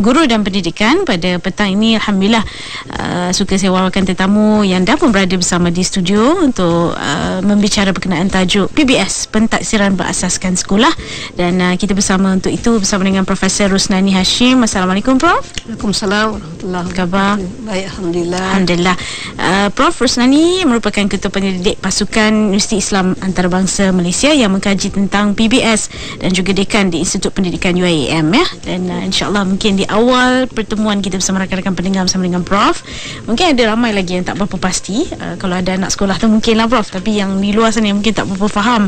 Guru dan Pendidikan. Pada petang ini alhamdulillah suka saya wawarkan tetamu yang dah pun berada bersama di studio untuk membicara berkenaan tajuk PBS, Pentaksiran Berasaskan Sekolah, dan kita bersama untuk itu bersama dengan Profesor Rusnani Hashim. Assalamualaikum Prof. Waalaikumsalam warahmatullahi wabarakatuh. Khabar? Baik, alhamdulillah. Alhamdulillah. Prof Rusnani merupakan Ketua Penyelidik Pasukan Universiti Islam Antarabangsa Malaysia yang mengkaji tentang PBS dan juga Dekan di Institut Pendidikan UiAM ya. Dan insya-Allah mungkin di awal pertemuan kita bersama rakan-rakan pendengar bersama dengan Prof, mungkin ada ramai lagi yang tak berapa pasti. Kalau ada anak sekolah tu mungkinlah Prof, tapi yang di luar sana mungkin tak berapa faham.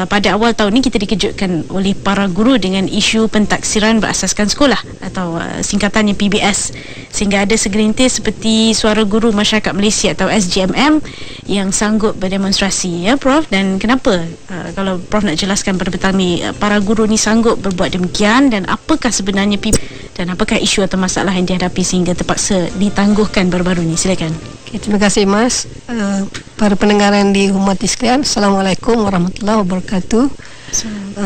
Pada awal tahun ni kita dikejutkan oleh para guru dengan isu pentaksiran berasaskan sekolah atau singkatannya PBS, sehingga ada segelintir seperti Suara Guru Masyarakat Malaysia atau SGMM yang sanggup berdemonstrasi ya Prof. Dan kenapa kalau Prof nak jelaskan pada petang ni para guru ni sanggup berbuat demikian, dan apakah sebenarnya PBS dan apakah isu atau masalah yang dihadapi sehingga terpaksa ditangguhkan baru-baru ni? Silakan. Okay, terima kasih Mas. Para pendengar yang dihormati sekalian, Assalamualaikum warahmatullahi wabarakatuh.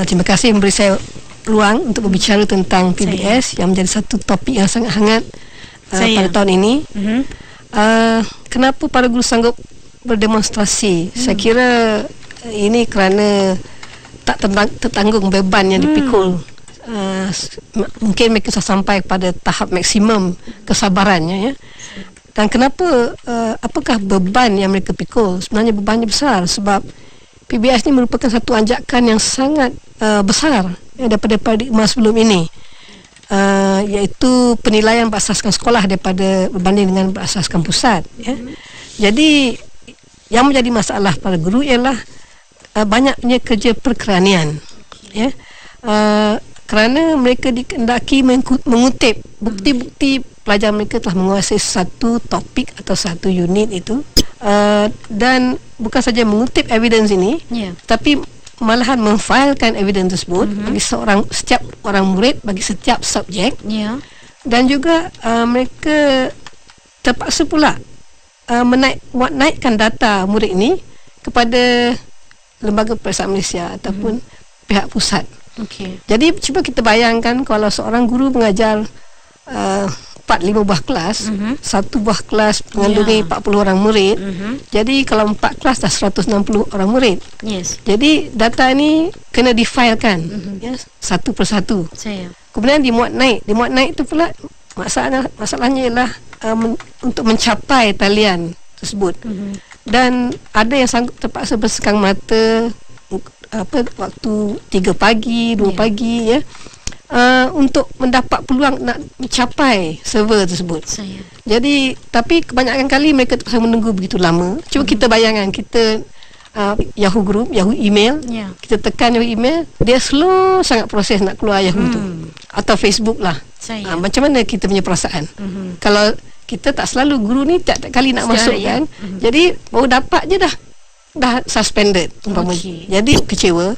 Terima kasih memberi saya peluang untuk berbicara tentang PBS yang menjadi satu topik yang sangat hangat pada tahun ini. Kenapa para guru sanggup berdemonstrasi? Saya kira ini kerana tak tertanggung beban yang dipikul. Mungkin mereka sudah sampai pada tahap maksimum kesabarannya ya. Dan kenapa apakah beban yang mereka pikul? Sebenarnya bebannya besar sebab PBS ni merupakan satu anjakan yang sangat besar ya, daripada paradigma sebelum ini, iaitu penilaian berasaskan sekolah daripada berbanding dengan berasaskan pusat ya. Jadi yang menjadi masalah para guru ialah banyaknya kerja perkeranian ya. Kerana mereka dikehendaki mengutip bukti-bukti pelajar mereka telah menguasai satu topik atau satu unit itu, dan bukan saja mengutip evidence ini, tapi malahan memfailkan evidence tersebut bagi setiap orang murid, bagi setiap subjek, dan juga mereka terpaksa pula menaikkan data murid ini kepada Lembaga Peperiksaan Malaysia ataupun pihak pusat. Jadi cuba kita bayangkan kalau seorang guru mengajar 4-5 buah kelas, satu buah kelas mengandungi 40 orang murid. Jadi kalau 4 kelas dah 160 orang murid. Jadi data ni kena difailkan ya, satu persatu. Kemudian dimuat naik itu pula masalahnya ialah untuk mencapai talian tersebut. Dan ada yang sanggup terpaksa bersekang mata waktu 3 pagi, 2 pagi ya, untuk mendapat peluang nak mencapai server tersebut. Jadi tapi kebanyakan kali mereka terpaksa menunggu begitu lama. Cuba kita bayangkan kita Yahoo Group, Yahoo email, kita tekan Yahoo email, dia slow sangat proses nak keluar Yahoo tu, atau Facebook lah. Macam mana kita punya perasaan? Kalau kita tak selalu, guru ni tak kali nak masuk kan, jadi baru dapat je dah suspended jadi kecewa.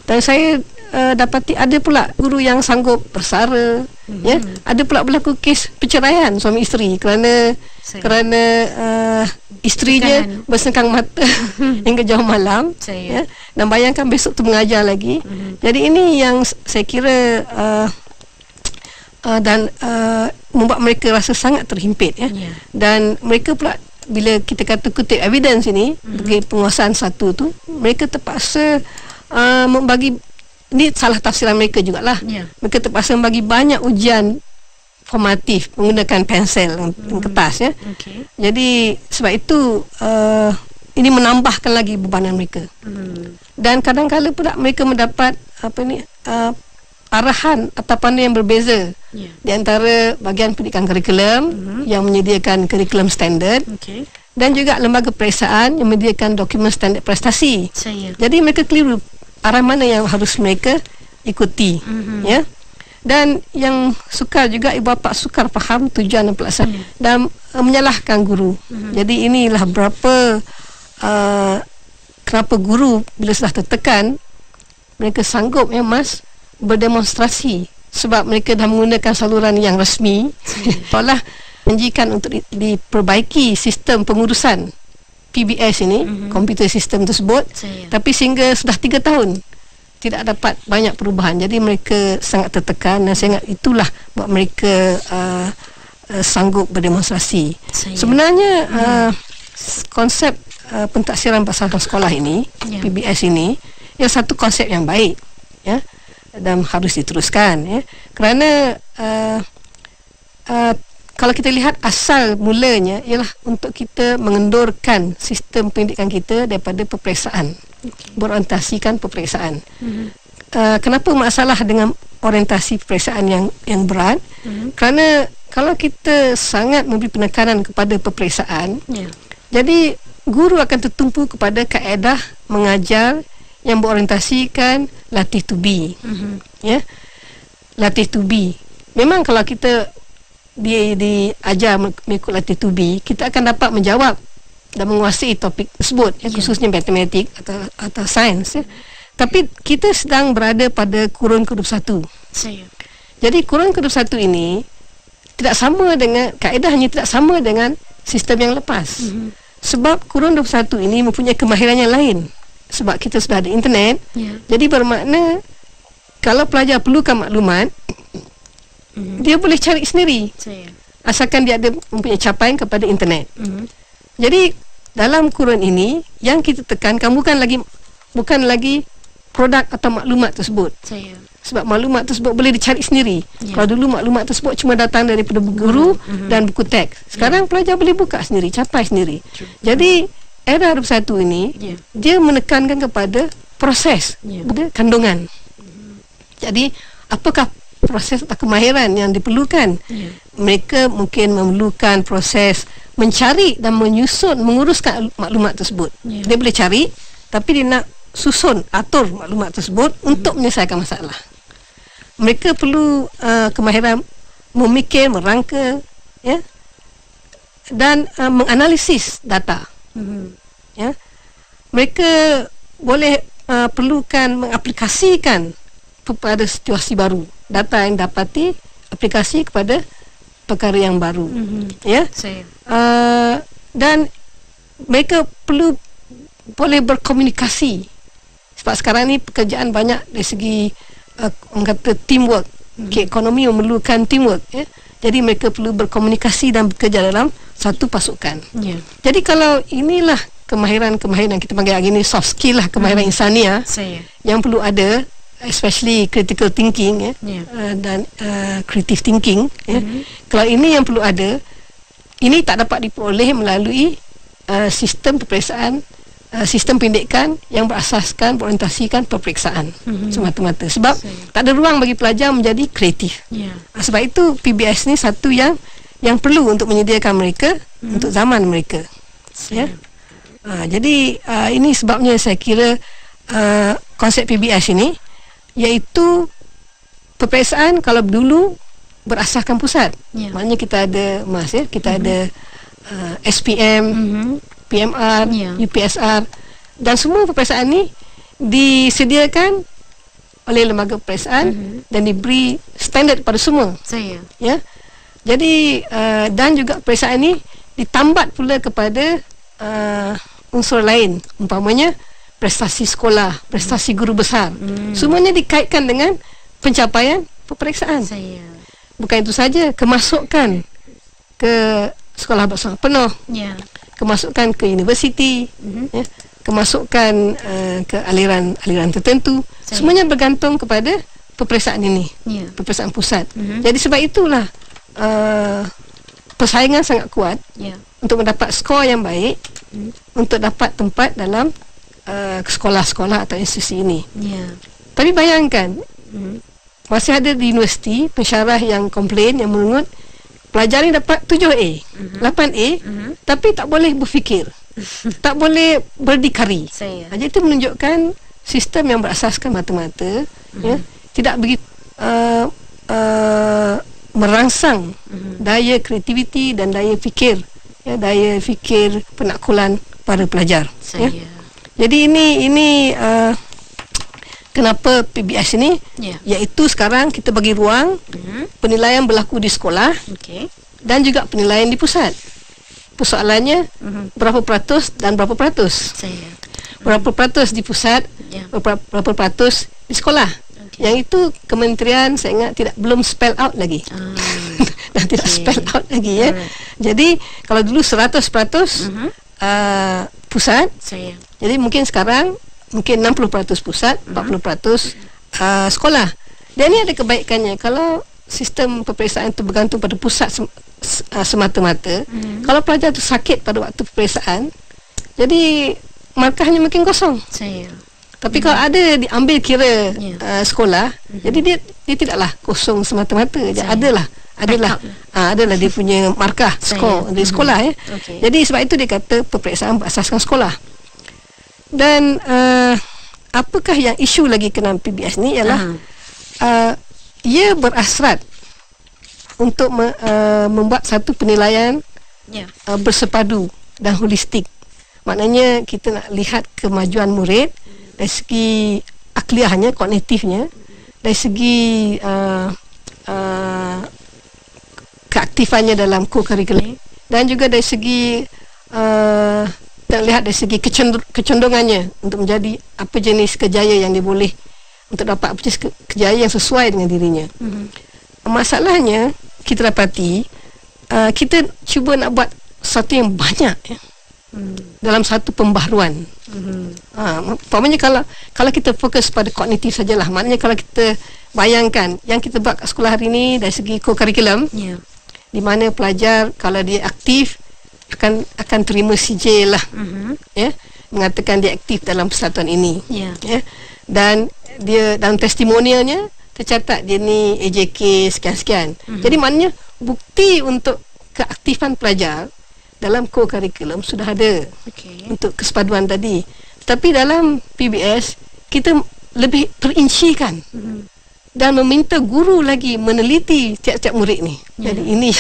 Dan saya dapati ada pula guru yang sanggup bersara ya, ada pula berlaku kes perceraian suami isteri kerana isterinya bersengkang mata hingga jauh malam ya. Dan bayangkan besok tu mengajar lagi. Jadi ini yang saya kira dan membuat mereka rasa sangat terhimpit ya. Dan mereka pula bila kita kata kutip evidence ini bagi penguasaan satu tu, mereka terpaksa membagi, ini salah tafsiran mereka jugalah. Mereka terpaksa membagi banyak ujian formatif menggunakan pensel dan kertas ya. Jadi sebab itu ini menambahkan lagi bebanan mereka. Dan kadang-kadang pula mereka mendapat arahan atau panduan yang berbeza di antara bahagian pendidikan kurikulum yang menyediakan kurikulum standard, dan juga lembaga peperiksaan yang menyediakan dokumen standard prestasi. Jadi mereka keliru arah mana yang harus mereka ikuti ya. Dan yang sukar juga, ibu bapa sukar faham tujuan dan pelaksanaan dan menyalahkan guru. Jadi inilah berapa kenapa guru bila sudah tertekan mereka sanggup ya Mas berdemonstrasi, sebab mereka dah menggunakan saluran yang rasmi seolah menjanjikan untuk diperbaiki sistem pengurusan PBS ini, komputer sistem tersebut. Tapi sehingga sudah 3 tahun tidak dapat banyak perubahan. Jadi mereka sangat tertekan dan saya ingat itulah buat mereka sanggup berdemonstrasi. Sebenarnya konsep pentaksiran berasaskan sekolah ini, PBS ini, satu konsep yang baik, ya, dan harus diteruskan, ya. Kerana kalau kita lihat asal mulanya ialah untuk kita mengendorkan sistem pendidikan kita daripada peperiksaan, berorientasikan peperiksaan. Kenapa masalah dengan orientasi peperiksaan yang berat? Kerana kalau kita sangat memberi penekanan kepada peperiksaan, jadi guru akan tertumpu kepada kaedah mengajar yang berorientasikan latih to be, ya, latih to be. Memang kalau kita diajar mengikut latih to be, kita akan dapat menjawab dan menguasai topik tersebut, ya, khususnya matematik atau sains, ya. Tapi kita sedang berada pada kurun ke-21. Jadi kurun ke-21 ini tidak sama dengan, kaedahnya tidak sama dengan sistem yang lepas. Sebab kurun 21 ini mempunyai kemahiran yang lain. Sebab kita sudah ada internet, jadi bermakna kalau pelajar perlukan maklumat, dia boleh cari sendiri, asalkan dia ada mempunyai capaian kepada internet. Jadi dalam kurun ini yang kita tekankan bukan lagi produk atau maklumat tersebut. Sebab maklumat tersebut boleh dicari sendiri. Kalau dulu maklumat tersebut cuma datang daripada guru dan buku teks. Sekarang pelajar boleh buka sendiri, capai sendiri. Jadi era 21 ini dia menekankan kepada proses, bukan kandungan. Jadi apakah proses atau kemahiran yang diperlukan? Mereka mungkin memerlukan proses mencari dan menyusun, menguruskan maklumat tersebut. Dia boleh cari, tapi dia nak susun, atur maklumat tersebut untuk menyelesaikan masalah. Mereka perlu kemahiran memikir, merangka, ya, dan menganalisis data. Ya. Mereka boleh perlukan mengaplikasikan kepada situasi baru, data yang dapati aplikasi kepada perkara yang baru, ya. Dan mereka perlu boleh berkomunikasi. Sebab sekarang ni pekerjaan banyak dari segi orang kata teamwork. Ekonomi memerlukan teamwork, ya. Jadi mereka perlu berkomunikasi dan bekerja dalam satu pasukan. Jadi kalau inilah kemahiran-kemahiran kita panggil hari ini soft skill lah, kemahiran insania yang perlu ada, especially critical thinking, ya, dan creative thinking, ya. Kalau ini yang perlu ada, ini tak dapat diperoleh melalui sistem peperiksaan, sistem pendidikan yang berasaskan, berorientasikan peperiksaan semata-mata. Sebab tak ada ruang bagi pelajar menjadi kreatif. Sebab itu PBS ni satu yang perlu untuk menyediakan mereka untuk zaman mereka. Ya. Jadi ini sebabnya saya kira konsep PBS ini, iaitu peperiksaan kalau dulu berasaskan pusat. Maknanya kita ada MAS, ya, kita ada SPM, PMR, UPSR, dan semua peperiksaan ni disediakan oleh lembaga peperiksaan dan diberi standard pada semua. Ya. Jadi dan juga peperiksaan ni ditambat pula kepada unsur lain, umpamanya prestasi sekolah, prestasi guru besar. Semuanya dikaitkan dengan pencapaian peperiksaan. Bukan itu saja, kemasukan ke sekolah bersama penuh, kemasukan ke universiti, ya, kemasukan ke aliran tertentu. Semuanya bergantung kepada peperiksaan ini, peperiksaan pusat. Jadi sebab itulah persaingan sangat kuat untuk mendapat skor yang baik, untuk dapat tempat dalam sekolah-sekolah atau institusi ini. Tapi bayangkan, masih ada di universiti pensyarah yang komplain, yang menurut pelajar ni dapat 7A, 8A, tapi tak boleh berfikir, tak boleh berdikari. Jadi itu menunjukkan sistem yang berasaskan mata-mata, ya, tidak begitu merangsang daya kreativiti dan daya fikir, ya, daya fikir penaklukan para pelajar. Ya. Jadi ini kenapa PBS ini, iaitu sekarang kita bagi ruang penilaian berlaku di sekolah, dan juga penilaian di pusat. Persoalannya berapa peratus dan berapa peratus? Berapa peratus di pusat, berapa peratus di sekolah. Yang itu kementerian saya ingat belum spell out lagi. Dan tidak spell out lagi ya. Jadi kalau dulu 100% pusat. Jadi mungkin sekarang mungkin 60% pusat, 40% sekolah. Dan ini ada kebaikannya. Kalau sistem peperiksaan itu bergantung pada pusat semata-mata, kalau pelajar itu sakit pada waktu peperiksaan, jadi markahnya mungkin kosong. Tapi kalau ada diambil kira sekolah, jadi dia tidaklah kosong semata-mata. Adalah dia punya markah skor dari sekolah ya. Jadi sebab itu dia kata peperiksaan berasaskan sekolah. Dan apakah yang isu lagi kena PBS ni ialah ia berasrat untuk membuat satu penilaian bersepadu dan holistik. Maknanya kita nak lihat kemajuan murid dari segi akliahnya, kognitifnya, dari segi keaktifannya dalam co-curricular, dan juga dari segi kita lihat dari segi kecondongannya untuk menjadi apa jenis kerjaya yang dia boleh untuk dapat apa jenis kerjaya yang sesuai dengan dirinya. Masalahnya kita dapati kita cuba nak buat satu yang banyak ya, dalam satu pembaharuan. Umpamanya kalau kita fokus pada kognitif sajalah, maknanya kalau kita bayangkan yang kita buat kat sekolah hari ini dari segi co-curriculum, di mana pelajar kalau dia aktif akan terima CJ lah, ya, mengatakan dia aktif dalam persatuan ini, ya, dan dia dalam testimonialnya tercatat dia ni AJK sekian-sekian. Jadi maknanya bukti untuk keaktifan pelajar dalam co-curriculum sudah ada untuk kesepaduan tadi. Tapi dalam PBS kita lebih perincikan dan meminta guru lagi meneliti tiap-tiap murid ni. Jadi ini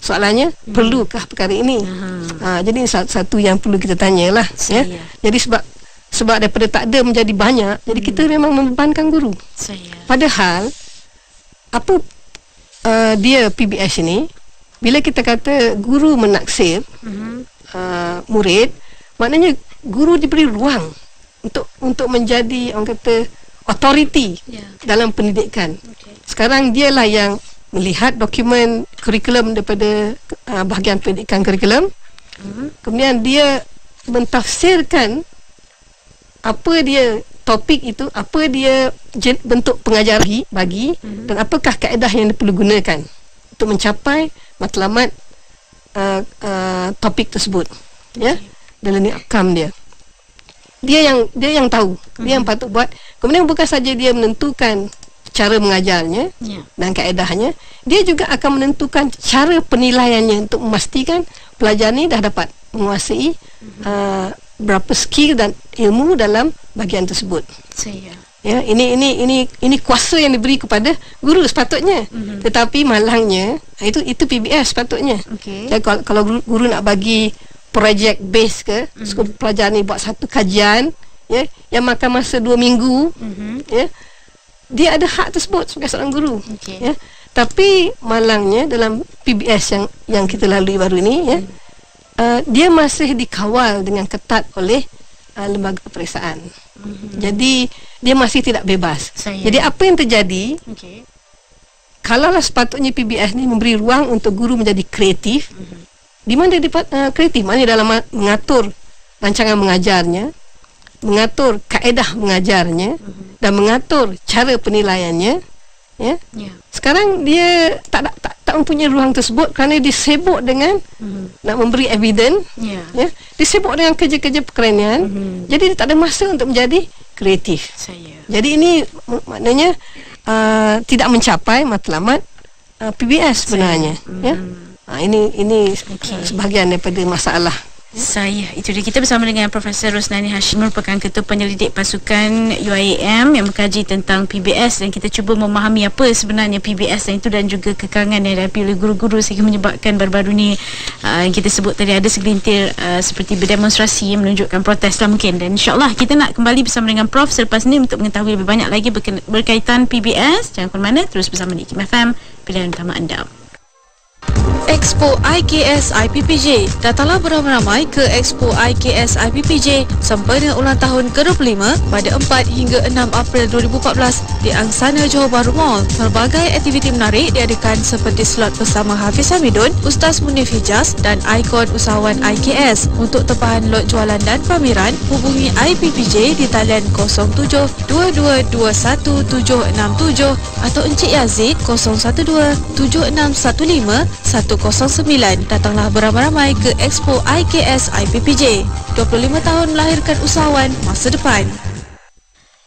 soalannya, perlukah perkara ini? Jadi satu yang perlu kita tanyalah, ya. Jadi sebab daripada tak ada menjadi banyak, jadi kita memang membebankan guru. Padahal apa dia PBS ini, bila kita kata guru menaksir murid, maknanya guru diberi ruang untuk menjadi orang kata authority dalam pendidikan. Sekarang dialah yang melihat dokumen kurikulum daripada bahagian pendidikan kurikulum, kemudian dia mentafsirkan apa dia topik itu, apa dia bentuk pengajar bagi dan apakah kaedah yang perlu gunakan untuk mencapai matlamat topik tersebut, ya, dan learning outcome dia. Dia yang tahu, dia yang patut buat. Kemudian bukan saja dia menentukan cara mengajarnya dan kaedahnya, dia juga akan menentukan cara penilaiannya untuk memastikan pelajar ni dah dapat menguasai berapa skill dan ilmu dalam bahagian tersebut. Ya, ini kuasa yang diberi kepada guru sepatutnya. Tetapi malangnya itu PBS sepatutnya. Dan kalau guru nak bagi project base ke, pelajar ni buat satu kajian, ya, yang makan masa 2 minggu, ya, dia ada hak tersebut sebagai seorang guru, ya. Tapi malangnya dalam PBS yang kita lalui baru ini, ya, dia masih dikawal dengan ketat oleh lembaga peperiksaan. Jadi dia masih tidak bebas. Jadi apa yang terjadi, kalaulah sepatutnya PBS ni memberi ruang untuk guru menjadi kreatif, di mana dia kreatif, maknanya dalam mengatur rancangan mengajarnya, mengatur kaedah mengajarnya, dan mengatur cara penilaiannya, ya. Sekarang dia tak mempunyai ruang tersebut kerana dia sibuk dengan nak memberi evidence, ya. Dia sibuk dengan kerja-kerja perkeranian, jadi dia tak ada masa untuk menjadi kreatif. Jadi ini maknanya tidak mencapai matlamat PBS sebenarnya, ya. Ini sebahagian daripada masalah. Itu dia, kita bersama dengan Profesor Rosnani Hashim, merupakan Ketua Penyelidik Pasukan UIAM yang mengkaji tentang PBS, dan kita cuba memahami apa sebenarnya PBS itu dan juga kekangan yang dihadapi oleh guru-guru sehingga menyebabkan baru-baru ni yang kita sebut tadi ada segelintir seperti berdemonstrasi yang menunjukkan protes lah mungkin. Dan insyaAllah kita nak kembali bersama dengan Prof selepas ni untuk mengetahui lebih banyak lagi berkaitan PBS. Jangan ke mana, terus bersama di Kim FM, pilihan utama anda. Expo IKS IPPJ. Datanglah beramai-ramai ke Expo IKS IPPJ sempena ulang tahun ke-25 pada 4 hingga 6 April 2014 di Angsana Johor Bahru Mall. Pelbagai aktiviti menarik diadakan seperti slot bersama Hafiz Hamidun, Ustaz Munif Hijaz dan ikon usahawan IKS. Untuk tempahan lot jualan dan pameran, hubungi IPPJ di talian 07-2221-767 atau Encik Yazid 012-7615-109. Datanglah beramai-ramai ke Expo IKS IPPJ. 25 tahun melahirkan usahawan masa depan.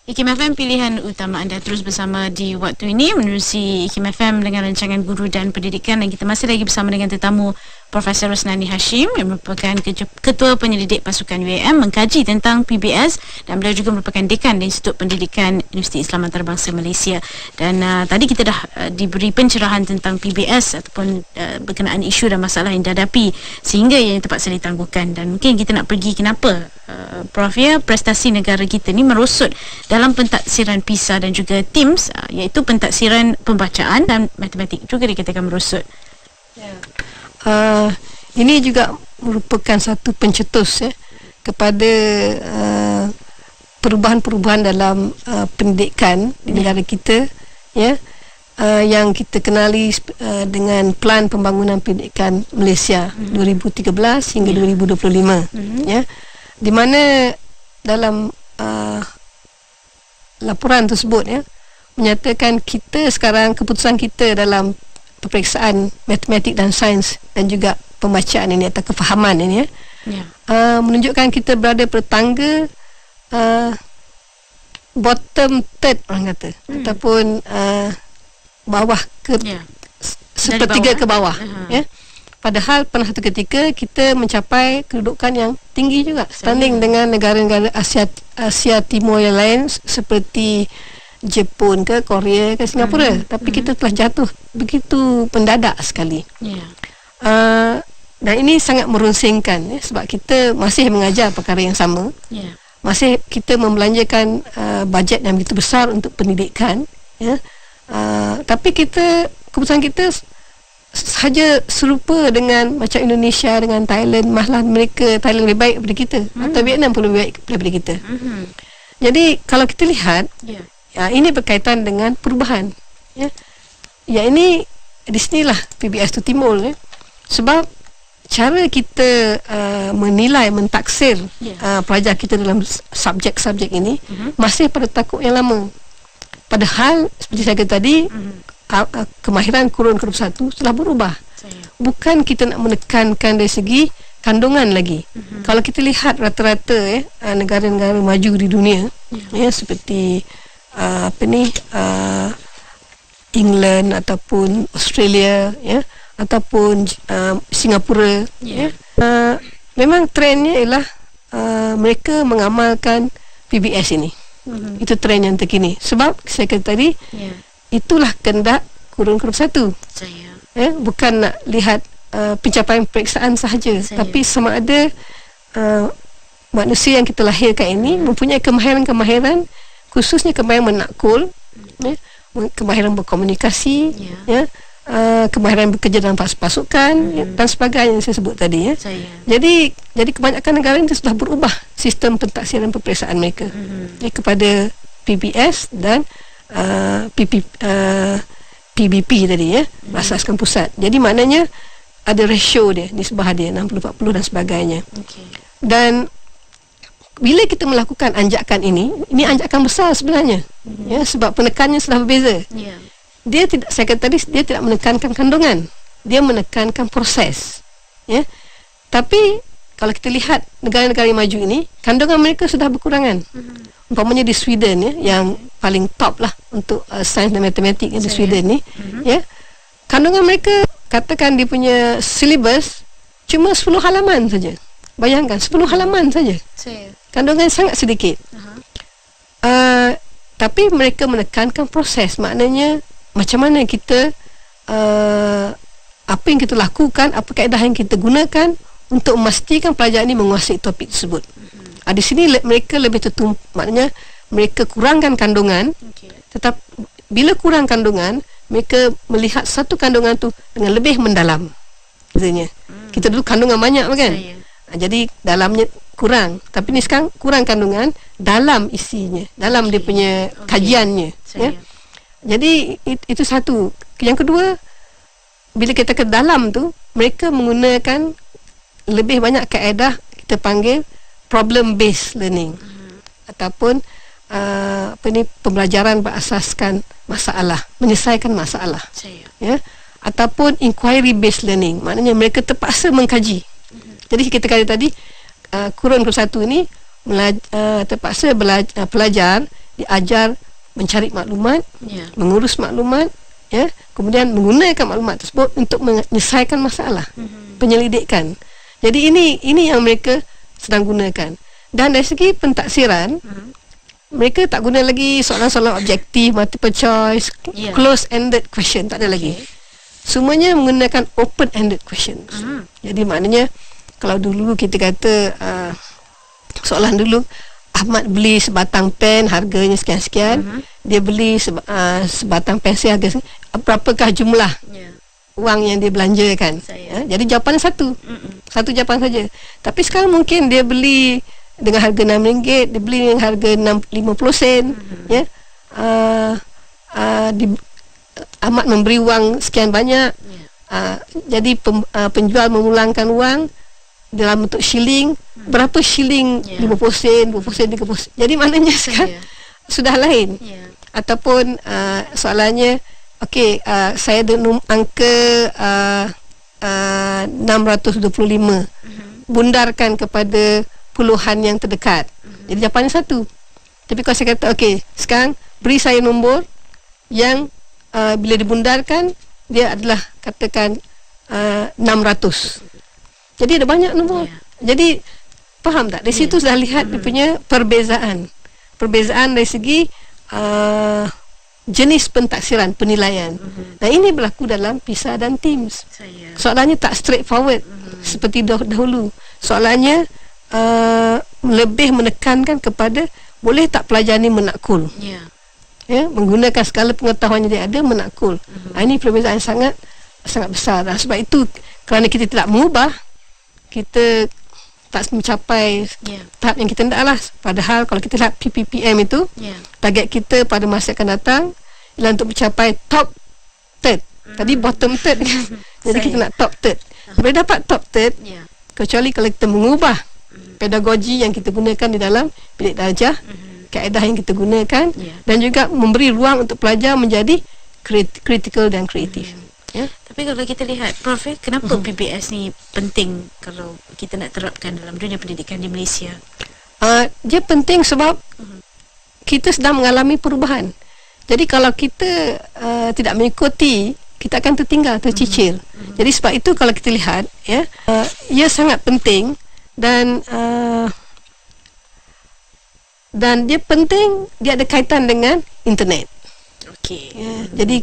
IKIM FM, pilihan utama anda, terus bersama di waktu ini menerusi IKIM FM dengan rancangan Guru dan Pendidikan, dan kita masih lagi bersama dengan tetamu Profesor Rosnani Hashim yang merupakan Ketua Penyelidik Pasukan UAM, mengkaji tentang PBS, dan beliau juga merupakan Dekan di Institut Pendidikan Universiti Islam Antarabangsa Malaysia. Dan tadi kita dah diberi pencerahan tentang PBS ataupun berkenaan isu dan masalah yang dihadapi sehingga yang terpaksa ditangguhkan. Dan mungkin kita nak pergi kenapa Prof, ya, prestasi negara kita ni merosot dalam pentaksiran PISA dan juga TIMSS, iaitu pentaksiran pembacaan dan matematik juga dikatakan merosot. Ini juga merupakan satu pencetus kepada perubahan-perubahan dalam pendidikan di negara kita, yang kita kenali dengan Pelan Pembangunan Pendidikan Malaysia 2013 hingga 2025, di mana dalam laporan tersebut menyatakan kita sekarang, keputusan kita dalam peperiksaan matematik dan sains dan juga pembacaan ini atau kefahaman ini menunjukkan kita berada pada tangga bottom third, orang kata, ataupun bawah ke sepertiga ke bawah. Padahal pernah satu ketika kita mencapai kedudukan yang tinggi juga, standing dengan negara-negara Asia Timur yang lain seperti Jepun ke Korea ke Singapura. Tapi kita telah jatuh begitu mendadak sekali. Dan ini sangat merunsingkan, sebab kita masih mengajar perkara yang sama. Masih kita membelanjakan bajet yang begitu besar untuk pendidikan, tapi keputusan kita sahaja serupa dengan macam Indonesia dengan Thailand, malah Thailand lebih baik daripada kita, atau Vietnam pun lebih baik daripada kita. Jadi kalau kita lihat, ini berkaitan dengan perubahan. Ini di sinilah PBS itu timbul, sebab cara kita menilai, mentaksir pelajar kita dalam subjek-subjek ini masih pada takuk yang lama. Padahal seperti saya kata tadi, kemahiran kurun ke-21 telah berubah. Bukan kita nak menekankan dari segi kandungan lagi. Kalau kita lihat rata-rata negara-negara maju di dunia, seperti England ataupun Australia, ataupun Singapura, memang trendnya ialah mereka mengamalkan PBS ini. Itu trend yang terkini. Sebab saya kata tadi, itulah kehendak kurun ke-21. Bukan nak lihat pencapaian peperiksaan sahaja, tapi sama ada manusia yang kita lahirkan ini mempunyai kemahiran-kemahiran, khususnya kemahiran menakul, kemahiran berkomunikasi, kemahiran bekerja dalam pasukan, dan sebagainya yang saya sebut tadi. Jadi kebanyakan negara ini sudah berubah sistem pentaksiran peperiksaan mereka kepada PBS dan PBP tadi, berasaskan pusat. Jadi maknanya ada ratio dia, nisbah dia 60-40 dan sebagainya. Dan bila kita melakukan anjakan ini anjakan besar sebenarnya, sebab penekannya sudah berbeza. Dia tidak, saya kata tadi, dia tidak menekankan kandungan, dia menekankan proses. Tapi kalau kita lihat negara-negara yang maju ini, kandungan mereka sudah berkurangan. Umpamanya di Sweden, yang paling top lah untuk sains dan matematik di Sweden ni, kandungan mereka, katakan dia punya syllabus cuma 10 halaman saja. Bayangkan 10 halaman saja. Kandungan sangat sedikit. Tapi mereka menekankan proses. Maknanya macam mana kita apa yang kita lakukan, apa kaedah yang kita gunakan untuk memastikan pelajar ini menguasai topik tersebut. Di sini mereka lebih tertumpu, maknanya mereka kurangkan kandungan, tetapi bila kurang kandungan, mereka melihat satu kandungan tu dengan lebih mendalam. Bezanya. Kita dulu kandungan banyak kan. Saya. Jadi dalamnya kurang. Tapi ni sekarang kurang kandungan dalam isinya, dalam dia punya kajiannya. Ya. Saya. Jadi itu satu. Yang kedua, bila kita ke dalam tu, mereka menggunakan lebih banyak kaedah kita panggil problem based learning. Ataupun pembelajaran berasaskan masalah, menyelesaikan masalah. Saya. Ya. Ataupun inquiry based learning. Maknanya mereka terpaksa mengkaji. Jadi kita kata tadi kurun ke-1 ni terpaksa pelajar diajar mencari maklumat, Ya. mengurus maklumat, ya, kemudian menggunakan maklumat tersebut untuk menyelesaikan masalah, penyelidikan. Jadi ini yang mereka sedang gunakan. Dan dari segi pentaksiran, mereka tak guna lagi soalan-soalan objektif, multiple choice, Ya. close-ended question, tak ada lagi. Semuanya menggunakan open-ended questions. Jadi maknanya kalau dulu kita kata soalan dulu, Ahmad beli sebatang pen harganya sekian-sekian, dia beli sebatang pensel harga sekian, berapakah jumlah Ya. wang yang dia belanjakan. Saya. Jadi jawapannya satu. Satu jawapan saja. Tapi sekarang mungkin dia beli dengan harga RM6, dia beli dengan harga 50 sen. Ya. Ahmad memberi wang sekian banyak. Jadi penjual memulangkan wang dalam bentuk shilling. Berapa shilling? 50 sen, 20 sen, 30 sen. Jadi maknanya sekarang sudah lain. Ya. Ataupun soalannya, okey, saya ada angka 625. Bundarkan kepada puluhan yang terdekat. Jadi jawapannya satu. Tapi kalau saya kata, okey, sekarang beri saya nombor yang bila dibundarkan dia adalah katakan 600. Jadi ada banyak nombor. Jadi faham tak? Dari situ sudah lihat dia punya perbezaan. Perbezaan dari segi jenis pentaksiran, penilaian. Nah, ini berlaku dalam PISA dan TIMSS. Saya. Soalannya tak straightforward seperti dahulu. Soalannya lebih menekankan kepada boleh tak pelajar ni menakul. Ya. Ya, menggunakan segala pengetahuan yang dia ada menakul. Ini perbezaan sangat besar. Dan sebab itu kerana kita tidak mengubah, kita tak mencapai tahap yang kita naklah. Padahal kalau kita lihat PPPM itu, target kita pada masa akan datang ialah untuk mencapai top third. Tadi bottom third. Jadi kita nak top third. Boleh dapat top third kecuali kalau kita mengubah pedagogi yang kita gunakan di dalam bilik darjah, kaedah yang kita gunakan, dan juga memberi ruang untuk pelajar menjadi critical dan kreatif. Ya. Tapi kalau kita lihat, Prof, kenapa PBS ni penting kalau kita nak terapkan dalam dunia pendidikan di Malaysia? Dia penting sebab kita sedang mengalami perubahan. Jadi kalau kita tidak mengikuti, kita akan tertinggal, tercicir. Jadi sebab itu kalau kita lihat, ya, ia sangat penting dan dia penting, dia ada kaitan dengan internet. Okey. Ya, jadi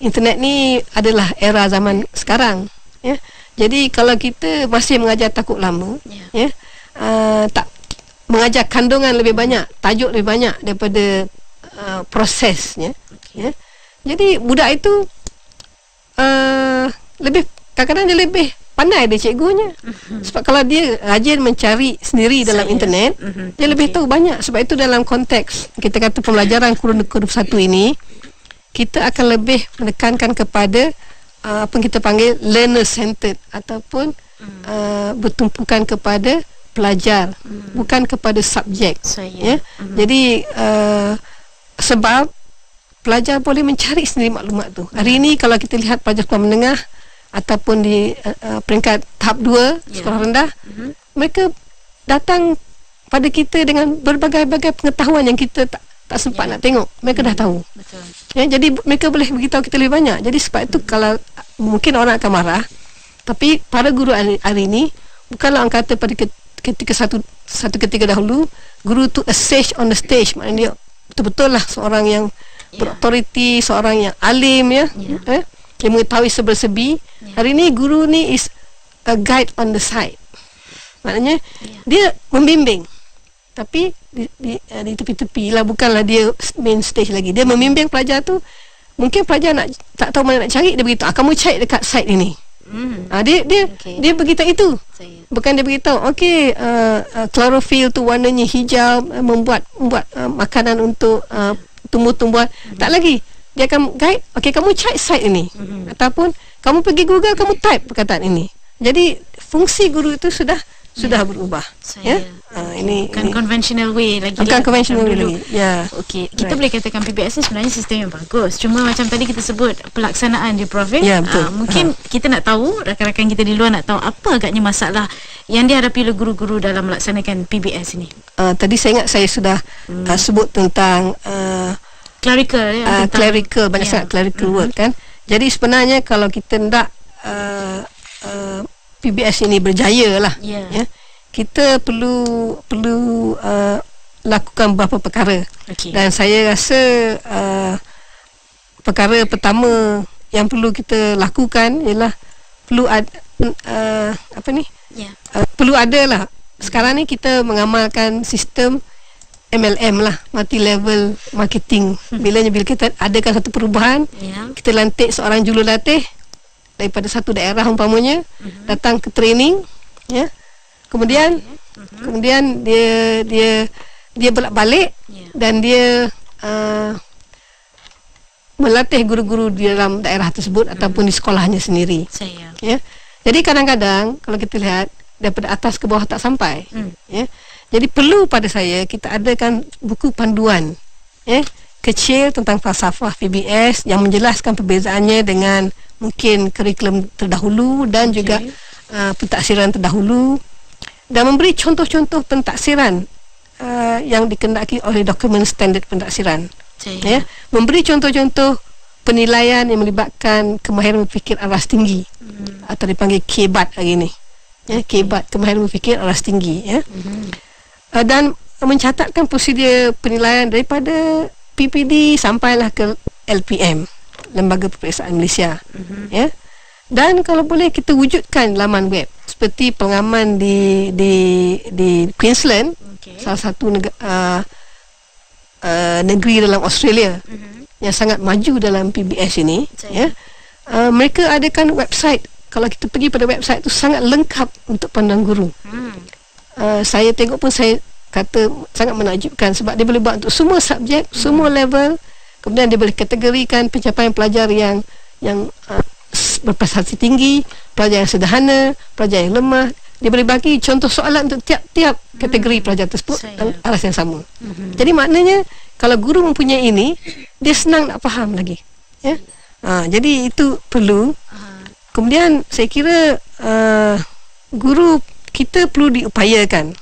internet ni adalah era zaman sekarang. Ya. Jadi kalau kita masih mengajar takut lama, ya, tak mengajar kandungan lebih banyak, tajuk lebih banyak daripada prosesnya. Ya. Jadi budak itu lebih, kadang-kadang dia lebih pandai dia cikgunya. Sebab kalau dia rajin mencari sendiri dalam internet, dia lebih tahu banyak. Sebab itu dalam konteks kita kata pembelajaran kurun ke-21 ini, kita akan lebih menekankan kepada apa yang kita panggil learner centered, ataupun bertumpukan kepada pelajar, bukan kepada subjek. Ya. Jadi sebab pelajar boleh mencari sendiri maklumat tu. Hari ini kalau kita lihat pelajar sekolah menengah ataupun di peringkat tahap 2 sekolah rendah, mereka datang pada kita dengan berbagai-bagai pengetahuan yang kita tak sempat nak tengok. Mereka dah tahu. Betul. Ya, jadi mereka boleh beritahu kita lebih banyak. Jadi sebab itu kalau mungkin orang akan marah, tapi para guru hari ini bukanlah orang kata pada ketika satu ketika dahulu guru tu a sage on the stage, maknanya dia betul-betul lah seorang yang berautoriti, seorang yang alim, ya, yang mengetahui sebersebi. Hari ini guru ni is a guide on the side, maknanya dia membimbing, tapi di tepi-tepi lah, bukanlah dia main stage lagi. Dia membimbing pelajar tu. Mungkin pelajar tak tahu mana nak cari, dia beritahu, kamu cari dekat site ini. Dia beritahu itu. Bukan dia beritahu chlorophyll tu warnanya hijau, membuat makanan untuk tumbuh-tumbuhan. Tak lagi. Dia akan guide, kamu cari site ini. Ataupun kamu pergi Google, kamu type perkataan ini. Jadi fungsi guru itu sudah berubah. Ini conventional way lagi. Bukan conventional way lagi. Ya. Okey, kita boleh katakan PBS ni sebenarnya sistem yang bagus. Cuma macam tadi kita sebut pelaksanaan dia, Prof. Ya, betul. Mungkin kita nak tahu, rakan-rakan kita di luar nak tahu apa agaknya masalah yang dihadapi oleh guru-guru dalam melaksanakan PBS ini. Tadi saya ingat saya sudah sebut tentang clerical clerical, banyak sangat clerical word kan. Jadi sebenarnya kalau kita nak PBS ini berjaya lah, kita perlu lakukan beberapa perkara. Dan saya rasa perkara pertama yang perlu kita lakukan ialah perlu perlu ada lah. Sekarang ni kita mengamalkan sistem MLM lah, multi level marketing. Bila kita adakan satu perubahan, kita lantik seorang jurulatih daripada satu daerah umpamanya, datang ke training, kemudian dia bolak-balik dan dia melatih guru-guru di dalam daerah tersebut ataupun di sekolahnya sendiri. Jadi kadang-kadang kalau kita lihat daripada atas ke bawah tak sampai. Jadi perlu pada saya kita adakan buku panduan kecil tentang falsafah PBS yang menjelaskan perbezaannya dengan mungkin kurikulum terdahulu dan juga pentaksiran terdahulu, dan memberi contoh-contoh pentaksiran yang dikendaki oleh dokumen standard pentaksiran. Memberi contoh-contoh penilaian yang melibatkan kemahiran berfikir aras tinggi, atau dipanggil KBAT hari ini. KBAT, kemahiran berfikir aras tinggi. Dan mencatatkan prosedur penilaian daripada PPD sampailah ke LPM, Lembaga Peperiksaan Malaysia. Dan kalau boleh kita wujudkan laman web seperti pengalaman di Queensland, salah satu negeri dalam Australia yang sangat maju dalam PBS ini. Mereka adakan website. Kalau kita pergi pada website itu sangat lengkap untuk panduan guru. Saya tengok pun saya kata sangat menakjubkan sebab dia boleh buat untuk semua subjek, semua level. Kemudian dia boleh kategorikan pencapaian pelajar yang berprestasi tinggi, pelajar yang sederhana, pelajar yang lemah. Dia boleh bagi contoh soalan untuk tiap-tiap kategori pelajar tersebut dalam aras yang sama. Jadi maknanya kalau guru mempunyai ini, dia senang nak faham lagi. Jadi itu perlu. Kemudian saya kira guru kita perlu diupayakan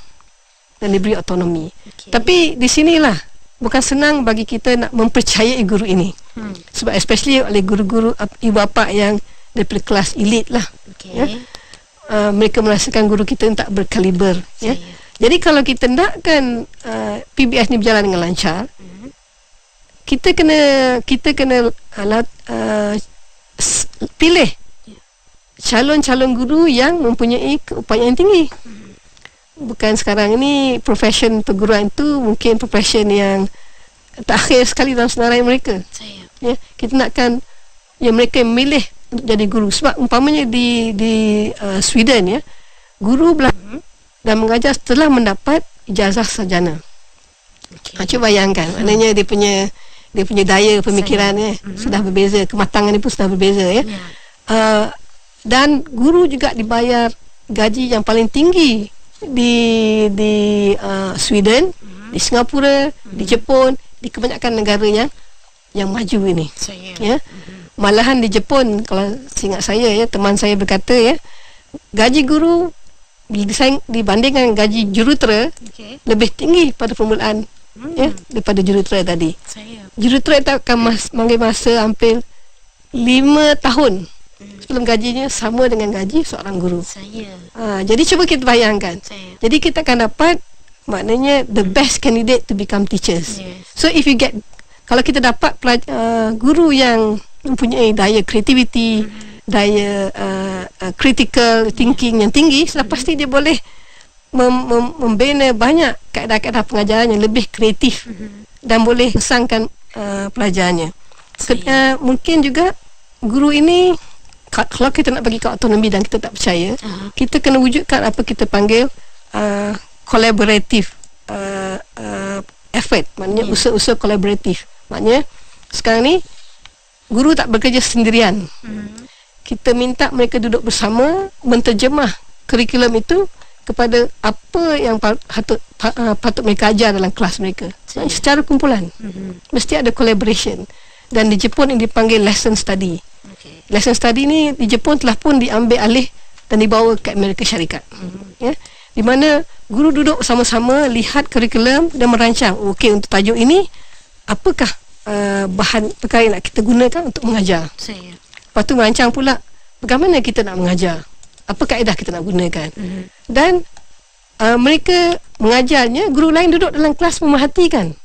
dan diberi autonomi. Tapi di sinilah bukan senang bagi kita nak mempercayai guru ini. Sebab especially oleh guru-guru ibu bapa yang daripada kelas elit lah. Mereka merasakan guru kita tak berkaliber. Jadi kalau kita nakkan PBS ni berjalan dengan lancar, kita kena pilih calon-calon guru yang mempunyai keupayaan tinggi. Bukan sekarang ini profession perguruan itu mungkin profession yang terakhir sekali dalam senarai mereka. Kita nakkan mereka memilih untuk jadi guru. Sebab umpamanya di Sweden guru belajar dan mengajar setelah mendapat ijazah sarjana. Cuba bayangkan, maknanya dia punya daya pemikiran sudah berbeza, kematangan dia pun sudah berbeza. Dan guru juga dibayar gaji yang paling tinggi di Sweden, di Singapura, di Jepun, di kebanyakan negara yang maju ini. Malahan di Jepun, kalau seingat saya teman saya berkata gaji guru dibandingkan gaji jurutera lebih tinggi pada permulaan daripada jurutera tadi. Jurutera itu akan mengambil masa hampir 5 tahun sebelum gajinya sama dengan gaji seorang guru. Jadi cuba kita bayangkan. Jadi kita akan dapat maknanya the best candidate to become teachers. So if you get, kalau kita dapat guru yang mempunyai daya kreativiti, daya critical thinking yang tinggi, sudah pasti dia boleh membina banyak kaedah-kaedah pengajaran yang lebih kreatif dan boleh kesangkan pelajarnya. Mungkin juga guru ini kalau kita nak bagi autonomi dan kita tak percaya, kita kena wujudkan apa kita panggil collaborative effort. Maknanya usaha-usaha kolaboratif. Maknanya sekarang ni guru tak bekerja sendirian. Kita minta mereka duduk bersama, menterjemah kurikulum itu kepada apa yang patut mereka ajar dalam kelas mereka. Secara kumpulan. Mesti ada collaboration. Dan di Jepun ini dipanggil lesson study. Lesson study ni di Jepun telah pun diambil alih dan dibawa ke Amerika Syarikat. Ya, di mana guru duduk sama-sama lihat kurikulum dan merancang, okey, untuk tajuk ini apakah bahan perkara yang nak kita gunakan untuk mengajar. Lepas tu merancang pula bagaimana kita nak mengajar, apa kaedah kita nak gunakan. Dan mereka mengajarnya, guru lain duduk dalam kelas memerhatikan.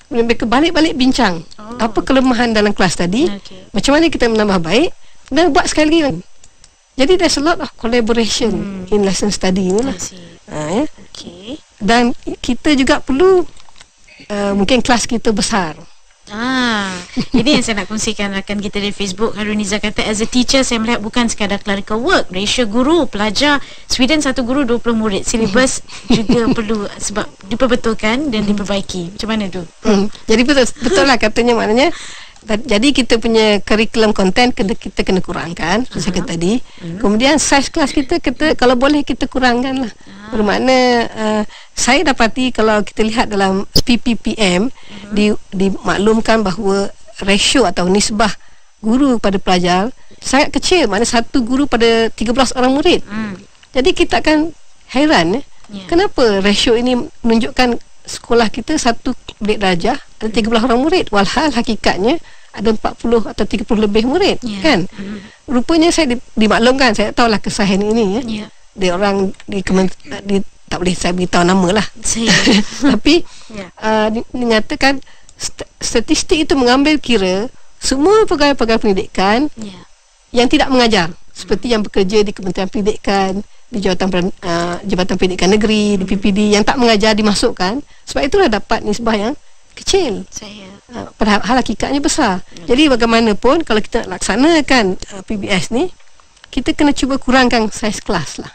Mereka balik-balik bincang apa kelemahan dalam kelas tadi, macam mana kita menambah baik, dan buat sekali lagi. Jadi there's a lot of collaboration in lesson study ni lah. Ya. Dan kita juga perlu mungkin kelas kita besar. Ini yang saya nak kongsikan rakan kita di Facebook. Haruniza kata, as a teacher saya melihat bukan sekadar clerical work, ratio guru pelajar Sweden 1 guru 20 murid, silibus juga perlu sebab diperbetulkan dan diperbaiki. Macam mana tu? Jadi betul lah katanya, maknanya jadi kita punya curriculum content kita kena kurangkan, saya kata tadi. Kemudian size kelas kita kalau boleh kita kurangkan lah. Bermakna saya dapati kalau kita lihat dalam PPPM dimaklumkan bahawa ratio atau nisbah guru pada pelajar sangat kecil, maknanya 1 guru pada 13 orang murid. Jadi kita akan heran kenapa ratio ini menunjukkan sekolah kita 1 bilik darjah ada 13 orang murid, walhal hakikatnya ada 40 atau 30 lebih murid, kan? Rupanya saya dimaklumkan, saya tak tahulah kesahihan ini dia orang tak boleh saya beritahu nama lah. Tapi dinyatakan statistik itu mengambil kira semua pegawai-pegawai pendidikan yang tidak mengajar, seperti yang bekerja di Kementerian Pendidikan, di Jabatan Pendidikan Negeri, di PPD, yang tak mengajar dimasukkan. Sebab itulah dapat nisbah yang kecil. Padahal hakikatnya besar. Jadi bagaimanapun kalau kita nak laksanakan PBS ni, kita kena cuba kurangkan saiz kelas lah.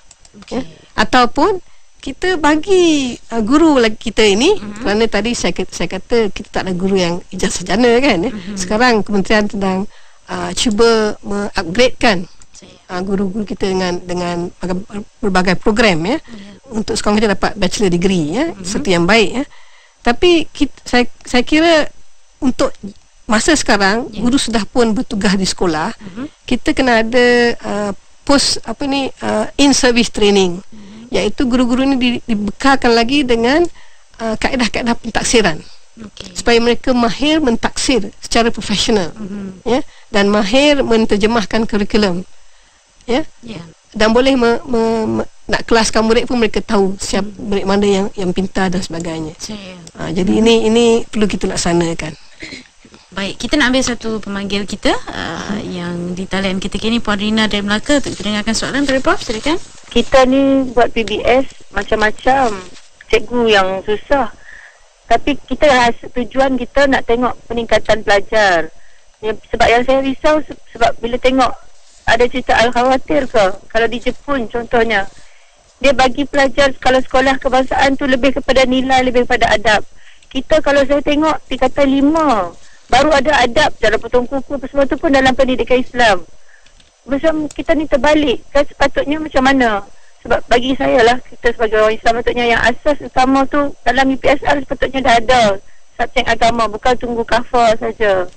Ataupun kita bagi guru lagi kita ini, kerana tadi saya kata kita tak ada guru yang ijazah sarjana kan. Sekarang kementerian sedang cuba mengupgradekan guru-guru kita dengan berbagai program untuk sekarang kita dapat bachelor degree serta yang baik. Tapi saya kira untuk masa sekarang guru sudah pun bertugas di sekolah, kita kena ada in service training, iaitu guru-guru ini dibekalkan lagi dengan kaedah-kaedah pentaksiran, supaya mereka mahir mentaksir secara profesional, dan mahir menterjemahkan kurikulum, dan boleh nak kelaskan murid pun mereka tahu siapa murid mana yang pintar dan sebagainya. Jadi ini perlu kita laksanakan. Baik, kita nak ambil satu pemanggil kita yang di talian kita kini, Puan Rina dari Melaka, untuk kita dengarkan soalan dari Prof. Silakan. Kita ni buat PBS macam-macam cikgu yang susah, tapi kita rasa tujuan kita nak tengok peningkatan pelajar. Sebab yang saya risau sebab bila tengok ada cerita Al-Khawatir ke, kalau di Jepun contohnya, dia bagi pelajar kalau sekolah kebangsaan tu lebih kepada nilai, lebih kepada adab. Kita kalau saya tengok tingkatan 5 baru ada adab, cara potong kuku semua tu pun dalam pendidikan Islam. Macam kita ni terbalik kan, sepatutnya macam mana? Sebab bagi saya lah, kita sebagai orang Islam patutnya yang asas utama tu dalam UPSR sepatutnya dah ada subjek agama, bukan tunggu kafar saja.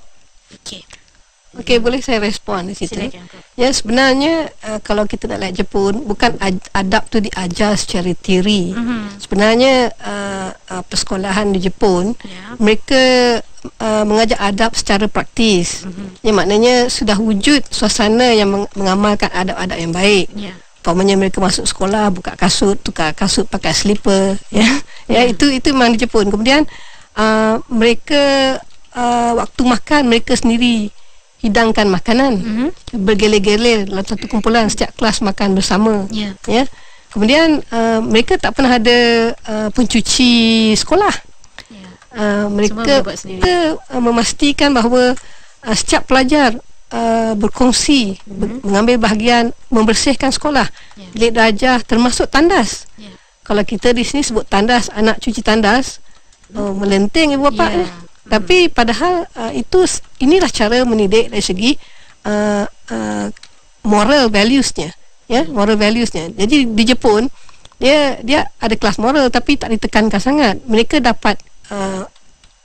Okey, boleh saya respon di situ? Ya, sebenarnya kalau kita nak lihat Jepun, bukan adab tu diajar secara teori. Sebenarnya persekolahan di Jepun, mereka mengajar adab secara praktis. Yang maknanya sudah wujud suasana yang mengamalkan adab-adab yang baik. Umpamanya mereka masuk sekolah, buka kasut, tukar kasut pakai slipper, itu memang di Jepun. Kemudian mereka waktu makan mereka sendiri hidangkan makanan, bergelir-gelir dalam satu kumpulan, setiap kelas makan bersama. Kemudian mereka tak pernah ada pencuci sekolah. Mereka memastikan bahawa setiap pelajar berkongsi, mengambil bahagian membersihkan sekolah, bilik darjah termasuk tandas. Kalau kita di sini sebut tandas, anak cuci tandas, melenting ibu bapa ni. Tapi padahal inilah cara mendidik dari segi moral values-nya, moral values-nya. Jadi di Jepun dia ada kelas moral tapi tak ditekankan sangat. Mereka dapat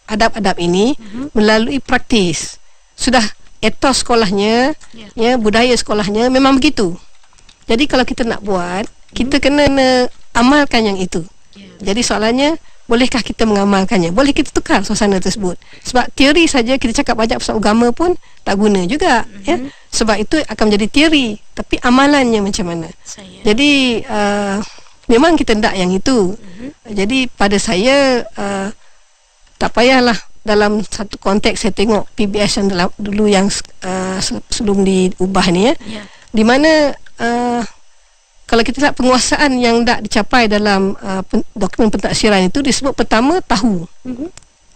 adab-adab ini melalui praktis. Sudah etos sekolahnya, budaya sekolahnya memang begitu. Jadi kalau kita nak buat, kita kena amalkan yang itu. Jadi soalannya, bolehkah kita mengamalkannya? Boleh kita tukar suasana tersebut. Sebab teori saja kita cakap banyak pasal agama pun tak guna juga, Sebab itu akan menjadi teori, tapi amalannya macam mana? Jadi memang kita hendak yang itu. Jadi pada saya tak payahlah dalam satu konteks saya tengok PBS yang dulu yang sebelum diubah ni, di mana kalau kita lihat penguasaan yang tak dicapai dalam dokumen pentaksiran itu, disebut pertama tahu.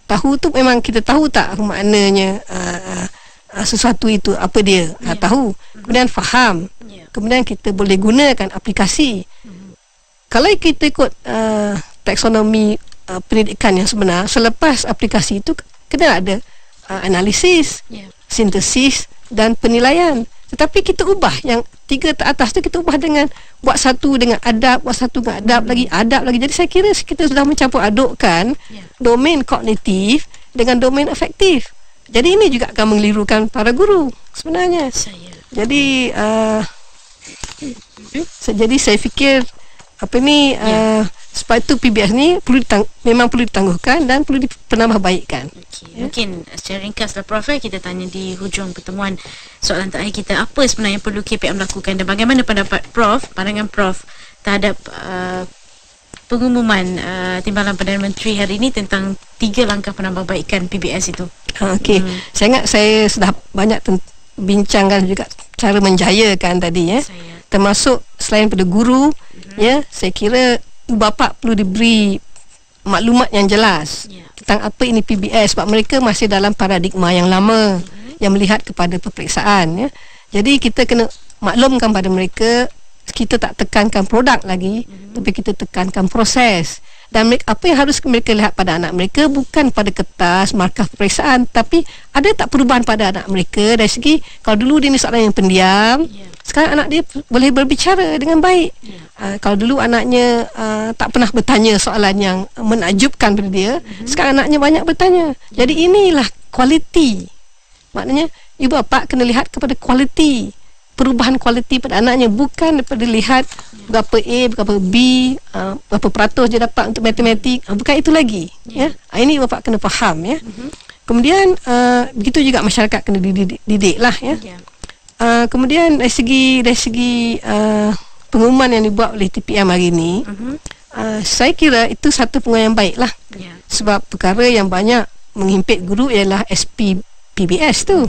Tahu tu memang kita tahu tak maknanya sesuatu itu apa dia, tahu. Kemudian faham. Kemudian kita boleh gunakan aplikasi. Kalau kita ikut taksonomi pendidikan yang sebenar, selepas aplikasi itu kena ada analisis, sintesis dan penilaian. Tetapi kita ubah yang 3 teratas tu, kita ubah dengan buat satu dengan adab, buat satu dengan adab lagi. Jadi saya kira kita sudah mencampur adukkan domain kognitif dengan domain afektif. Jadi ini juga akan mengelirukan para guru sebenarnya. Jadi jadi saya fikir sebab itu PBS ni memang perlu ditangguhkan dan perlu penambahbaikkan. Mungkin secara ringkaslah Prof, kita tanya di hujung pertemuan soalan terakhir kita, apa sebenarnya perlu KPM lakukan dan bagaimana pandangan Prof terhadap pengumuman Timbalan Perdana Menteri hari ini tentang 3 langkah penambahbaikan PBS itu. Saya ingat saya sudah banyak bincangkan juga cara menjayakan tadi, termasuk selain pada guru, saya kira bapa perlu diberi maklumat yang jelas tentang apa ini PBS, sebab mereka masih dalam paradigma yang lama yang melihat kepada peperiksaan. Jadi kita kena maklumkan pada mereka, kita tak tekankan produk lagi, tapi kita tekankan proses. Dan apa yang harus mereka lihat pada anak mereka bukan pada kertas, markah peperiksaan, tapi ada tak perubahan pada anak mereka dari segi, kalau dulu dia ni seorang yang pendiam, sekarang anak dia boleh berbicara dengan baik. Kalau dulu anaknya tak pernah bertanya soalan yang menakjubkan pada dia, sekarang anaknya banyak bertanya. Jadi inilah kualiti. Maknanya ibu bapa kena lihat kepada kualiti, perubahan kualiti pada anaknya, bukan daripada lihat berapa A, berapa B, berapa peratus dia dapat untuk matematik, bukan itu lagi. Ini ibu bapa kena faham. Kemudian begitu juga masyarakat kena didik lah. Kemudian dari segi pengumuman yang dibuat oleh TPM hari ini, saya kira itu satu pengumuman yang baik lah. Sebab perkara yang banyak menghimpit guru ialah SP PBS tu.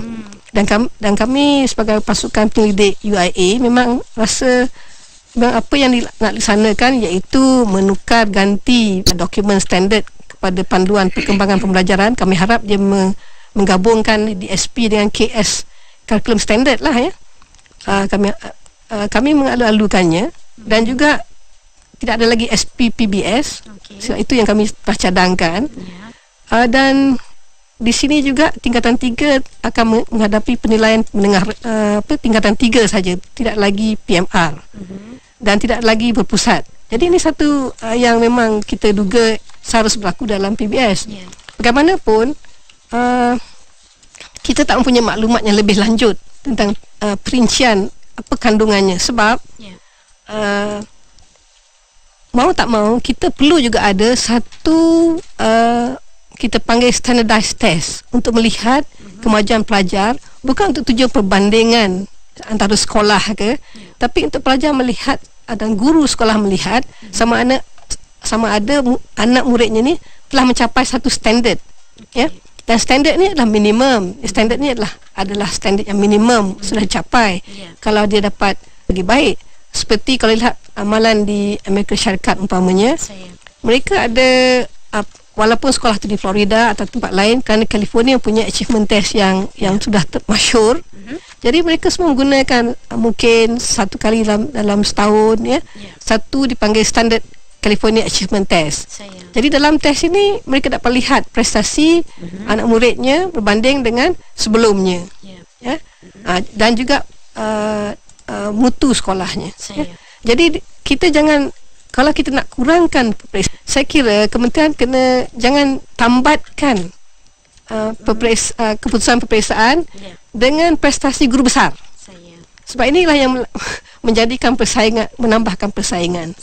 Dan kami sebagai pasukan penyelidik UIA memang rasa apa yang nak dilaksanakan iaitu menukar ganti dokumen standard kepada panduan perkembangan pembelajaran. Kami harap dia menggabungkan DSP dengan KS curriculum standard lah. Kami mengalu-alukannya dan juga tidak ada lagi SP PBS. Sebab itu yang kami telah cadangkan. Dan di sini juga tingkatan 3 akan menghadapi penilaian menengah tingkatan 3 saja, tidak lagi PMR dan tidak lagi berpusat. Jadi ini satu yang memang kita duga seharus berlaku dalam PBS. Bagaimanapun kita tak mempunyai maklumat yang lebih lanjut tentang perincian apa kandungannya, sebab mau tak mau kita perlu juga ada satu kita panggil standardized test untuk melihat kemajuan pelajar, bukan untuk tujuan perbandingan antara sekolah ke, tapi untuk pelajar melihat dan guru sekolah melihat sama ada anak muridnya ni telah mencapai satu standard. Dan standard ni adalah minimum. Standard ni adalah standard yang minimum sudah dicapai. Kalau dia dapat lebih baik, seperti kalau lihat amalan di Amerika Syarikat umpamanya, mereka ada walaupun sekolah tu di Florida atau tempat lain, kerana California punya achievement test yang sudah masyhur. Jadi mereka semua menggunakan mungkin satu kali dalam setahun satu dipanggil Standard California Achievement Test. Jadi dalam test ini mereka dapat lihat prestasi anak muridnya berbanding dengan sebelumnya. Dan juga mutu sekolahnya. Jadi kita jangan, kalau kita nak kurangkan saya kira kementerian jangan tambatkan keputusan peperiksaan dengan prestasi guru besar. Sebab inilah yang menjadikan persaingan, menambahkan persaingan.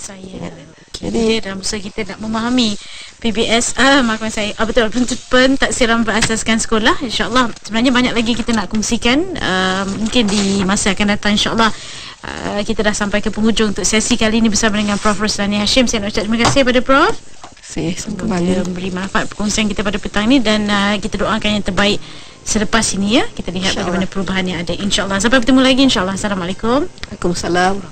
Jadi dalam usaha kita nak memahami PBS, maafkan saya, betul, pentaksiran berasaskan sekolah, insyaAllah sebenarnya banyak lagi kita nak kongsikan. Mungkin di masa akan datang, insyaAllah. Kita dah sampai ke penghujung untuk sesi kali ini bersama dengan Prof. Roslani Hashim. Saya nak ucap terima kasih kepada Prof. Semoga memberi manfaat perkongsian kita pada petang ini, dan kita doakan yang terbaik selepas ini ya. Kita lihat bagaimana perubahan yang ada, insyaAllah. Sampai bertemu lagi, insyaAllah. Assalamualaikum. Waalaikumsalam.